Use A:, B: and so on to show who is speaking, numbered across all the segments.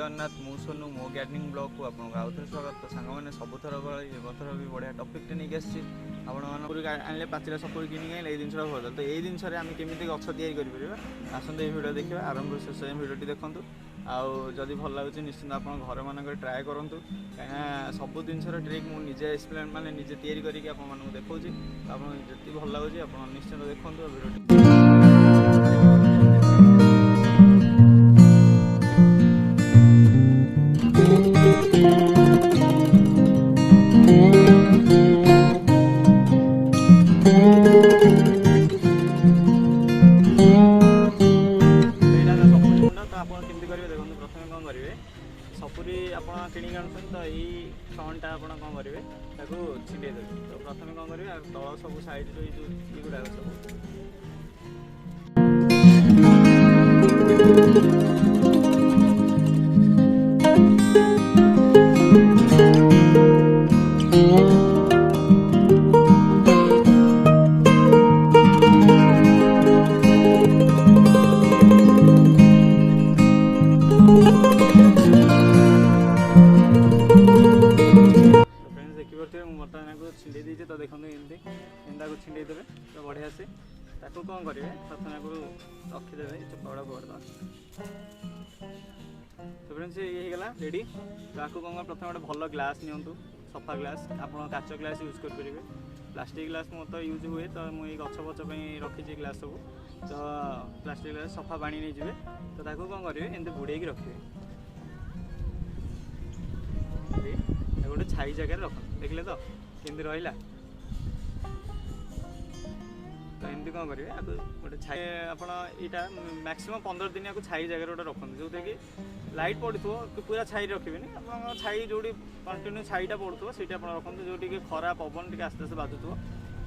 A: जगन्नाथ मु सोनू मो gardening blog को आपको आउ थे स्वागत। तो सांग मैंने सबुथर गथर भी बढ़िया टपिकटे नहीं आसी आपने पाचिला सपुरी किनिक आए जिन भल। तो यही जिनस आम केमी गछ या आसते ये भिडियो देखा आरंभ शेष भिडियोटी देखूँ। आदि भल लगे निश्चिंत आप घर मानक ट्राए करूँ कहीं सब जिन ट्रिक मुझे एक्सप्लेन माने निजे तैयारी करके आपको देखा आपको भल लगे आप निश्चिंत देखूँ भिडियो। सपुरी आप किणिक आनुन तो यही छणटा आप कौन करेंगे छिंडे देवे। तो प्रथम कौन करेंगे तल सब साइड जो गुड़ाक सब छिंडे दीजिए। तो देखते एमती को छिंडे देवे तो बढ़िया से ताकू कौन करेंगे प्रथम रखीदे चोपड़ा करदे। तो फ्रेंड्स ये गला रेडी। तो आपको कौन प्रथम गोटे भल ग्लास नियंतु सफा ग्लास आप काच ग्लास यूज करेंगे। प्लास्टिक ग्लास मो तो यूज हुए तो मुझे गछ पच रखी ग्लास सब। तो प्लास्टिक ग्लास सफा पानी नहीं जाए। तो ताकू कौन करेंगे एमती बुड़े रखिए गोटे छाई जगह रख देखले तो केमती रहा। तो एमती कौन करेंगे आपको गोटे छाई आपटा मैक्सिमम 15 दिन आपको छाई जगह गोटे रखते जो कि लाइट पड़ो पूरा छाई रखेंगे आप छाई जो कंटिन्यू छाईटा पड़ो से रखते जो खरा पवन टे आस्ते आस्ते बाजुव।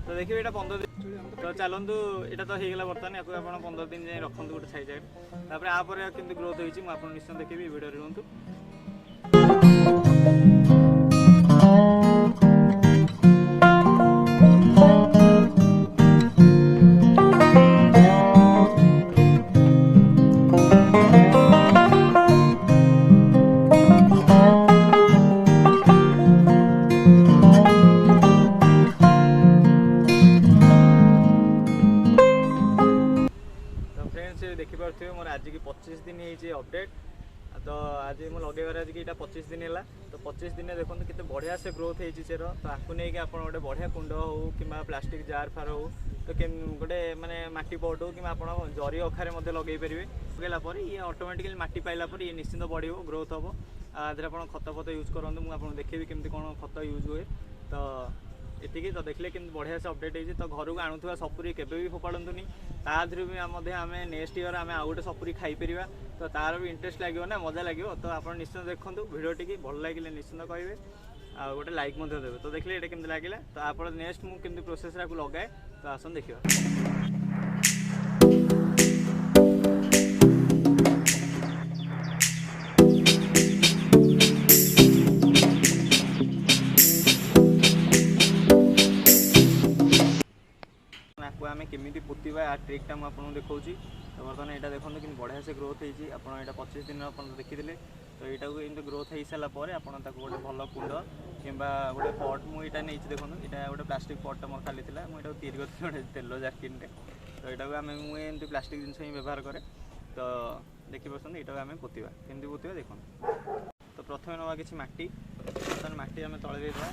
A: तो देखिए यहाँ 15 दिन तो चलतु यहाँ तो होगा बर्तमान आपको आप 15 दिन जाए रखते गोटे छाई जगह। आप केमती ग्रोथ होती मुझे निश्चय देखिए वीडियो रुहतु। देखिपे मोर आज की 25 दिन होती अपडेट। तो आज मुझे लगेबार आज कि 25 दिन है। तो 25 दिन देखो कितने बढ़िया से ग्रोथ होती चेर। तो आपको नहीं कि आप गोटे बढ़िया कुंड हो कि प्लास्टिक जार फार हो तो गोटे माने माटी पट हो कि जरी अखारे लगे पारे लगे ये ऑटोमेटिकली माटी पाइला पर ये निश्चिंत बढ़ो ग्रोथ हम। आधे आप खत फत यूज करूँ मुझे देखी केमती कौन खत यूज हुए। तो एतिकी तो देखले कि बढ़िया से अपडेट होती। तो घर को आणुवा सपुरी केवे भी फोपाड़तुनि ताधर भी आम नेक्स्ट ईयर आम आउ गोटे सपुरी खाईपर। तो तार भी इंटरेस्ट लगे ना मजा लगे। तो आप निश्चित देखो भिडियो टी भल लगे निश्चित कहे आ गोटे लाइक देवे। तो देखले ये केमती लगे। तो आप नेक्स्ट मुझे केमती प्रोसेस लगाए तो आसन देखिए। आम केमी पोतीबा आ ट्रिकटा मुझे देखा। तो बर्तमान यहाँ देखो कि बढ़िया से ग्रोथ होती आप 25 दिन आप देखीदे। तो यहाँ को एमती ग्रोथ हो सारापर आप गोटे भल कुंड कि गोटे पट मुझे नहीं देखो यहाँ गोटे प्लास्टिक पटा मोर खाली था मुझे तैयारी कर गोटे तेल जारकिन। तो यहाँ आम मुझे प्लास्टिक जिन ही व्यवहार कै। तो देखिए यहाँ आम पोतीबा केमती पोतीबा देखो। तो प्रथम नवा कि माटी बर्तमान माटी आम तले देवा।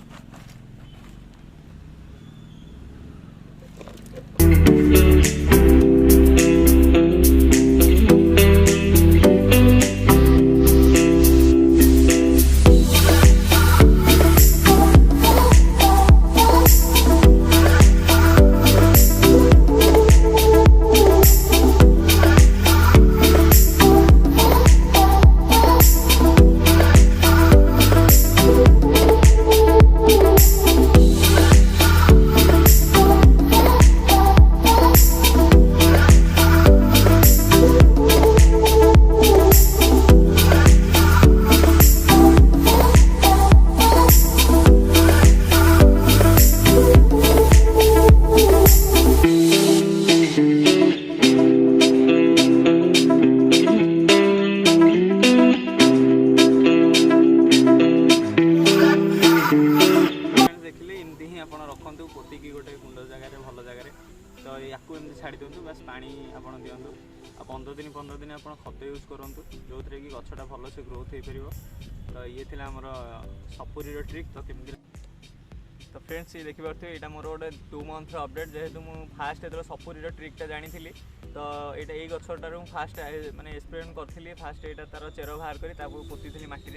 A: पानी आप दिंतु आ 15 दिन आप खत यूज करूँ जो थे कि गछटा भल से ग्रोथ हो पार। तो ये थी आमर सपुरी ट्रिक। तो केमती तो फ्रेंड्स ये देखिपे यहाँ मोर गोटे 2 मंथ अपडेट जेहेतु मुझे फास्ट जो सपुरी ट्रिकटा जानी। तो यहाँ यही गछटार फास्ट माने एक्सपेरिमेंट करी फास्ट यहाँ तार चेर बाहर कर पोती मटी।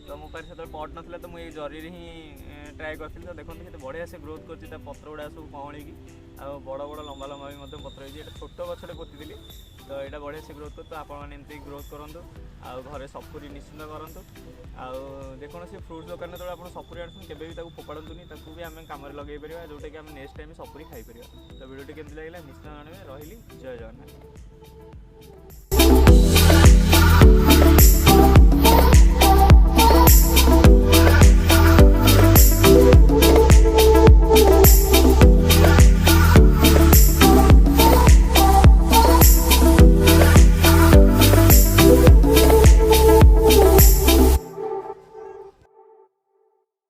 A: तो मो पास जो पट ना तो मुझे जरी ही ट्राए करी। तो देखते केते बढ़िया से ग्रोथ कर पत्र गुड़ा सब कौड़ी बड़ बड़ लंबा लंबा भी पत्र होती है। छोट गछटे पोती तो यहाँ बढ़िया से ग्रोथ कर। तो आपमती ग्रोथ करूँ आ घरे सपुरी निश्चिंत करूँ। आजेकोसी फ्रुट्स दुकान जो आप सपुरी आनुन के फोपाड़ूनी भी आम कम लगे पार जोटा कि आम नेक्स्ट टाइम सपुरी खाई पार। तो वीडियो केमती लगे निश्चित जानवे। रही जय जगन्नाथ।